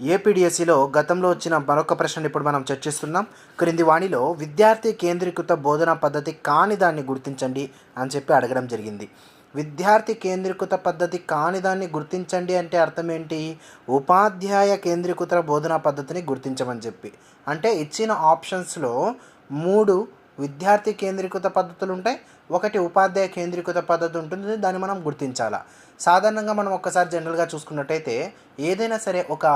ఏపీడిఎస్సిలో గతంలో వచ్చిన మరొక ప్రశ్నను ఇప్పుడు మనం చర్చిస్తున్నాం. క్రింది వాణిలో విద్యార్థి కేంద్రీకృత బోధనా పద్ధతి కాని దాన్ని గుర్తించండి అని చెప్పి అడగడం జరిగింది. విద్యార్థి కేంద్రీకృత పద్ధతి కాని దాన్ని గుర్తించండి అంటే అర్థం ఏంటి? ఉపాధ్యాయ కేంద్రీకృత బోధనా పద్ధతిని గుర్తించమని చెప్పి. అంటే ఇచ్చిన ఆప్షన్స్లో 3 విద్యార్థి కేంద్రీకృత పద్ధతులు ఉంటాయి, 1 ఉపాధ్యాయ కేంద్రీకృత పద్ధతి ఉంటుంది. దాన్ని మనం గుర్తించాలా. సాధారణంగా మనం ఒక్కసారి జనరల్గా చూసుకున్నట్టయితే ఏదైనా సరే ఒక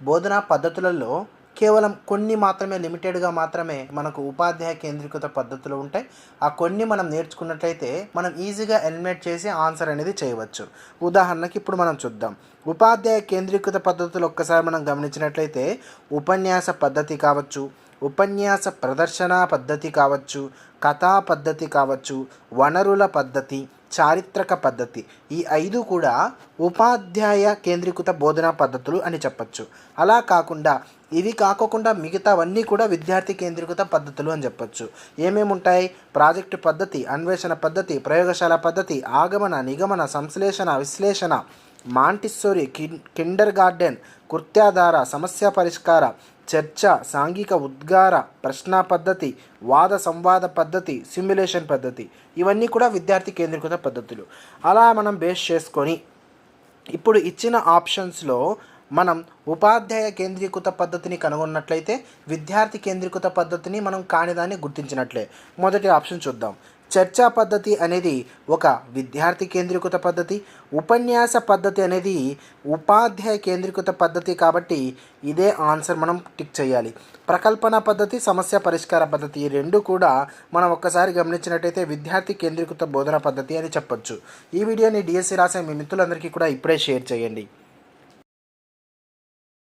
బోధనా పద్ధతులలో కేవలం కొన్ని మాత్రమే, లిమిటెడ్గా మాత్రమే మనకు ఉపాధ్యాయ కేంద్రీకృత పద్ధతులు ఉంటాయి. ఆ కొన్ని మనం నేర్చుకున్నట్లయితే మనం ఈజీగా ఎలిమినేట్ చేసి ఆన్సర్ అనేది చేయవచ్చు. ఉదాహరణకి ఇప్పుడు మనం చూద్దాం. ఉపాధ్యాయ కేంద్రీకృత పద్ధతులు ఒక్కసారి మనం గమనించినట్లయితే ఉపన్యాస పద్ధతి కావచ్చు, ఉపన్యాస ప్రదర్శన పద్ధతి కావచ్చు, కథా పద్ధతి కావచ్చు, వనరుల పద్ధతి, చారిత్రక పద్ధతి, ఈ 5 కూడా ఉపాధ్యాయ కేంద్రీకృత బోధనా పద్ధతులు అని చెప్పచ్చు. అలా కాకుండా ఇవి కాకుండా మిగతావన్నీ కూడా విద్యార్థి కేంద్రీకృత పద్ధతులు అని చెప్పచ్చు. ఏమేమి ఉంటాయి? ప్రాజెక్టు పద్ధతి, అన్వేషణ పద్ధతి, ప్రయోగశాల పద్ధతి, ఆగమన, నిగమన, సంశ్లేషణ, విశ్లేషణ, మాంటిస్సోరీ, కిండర్ గార్డెన్, కృత్యాధార, సమస్య పరిష్కార, చర్చ, సాంఘిక ఉద్గార, ప్రశ్న పద్ధతి, వాద సంవాద పద్ధతి, సిమ్యులేషన్ పద్ధతి, ఇవన్నీ కూడా విద్యార్థి కేంద్రీకృత పద్ధతులు. అలా మనం బేస్ చేసుకొని ఇప్పుడు ఇచ్చిన ఆప్షన్స్లో మనం ఉపాధ్యాయ కేంద్రీకృత పద్ధతిని కనుగొన్నట్లయితే విద్యార్థి కేంద్రీకృత పద్ధతిని మనం కానిదాన్ని గుర్తించినట్లే. మొదటి ఆప్షన్ చూద్దాం. చర్చా పద్ధతి అనేది ఒక విద్యార్థి కేంద్రీకృత పద్ధతి, ఉపన్యాస పద్ధతి అనేది ఉపాధ్యాయ కేంద్రీకృత పద్ధతి. కాబట్టి ఇదే ఆన్సర్ మనం టిక్ చేయాలి. ప్రకల్పన పద్ధతి, సమస్య పరిష్కార పద్ధతి, ఈ 2 కూడా మనం ఒక్కసారి గమనించినట్టయితే విద్యార్థి కేంద్రీకృత బోధన పద్ధతి అని చెప్పొచ్చు. ఈ వీడియోని డిఎస్సి రాసే మీ మిత్రులందరికీ కూడా ఇప్పుడే షేర్ చేయండి.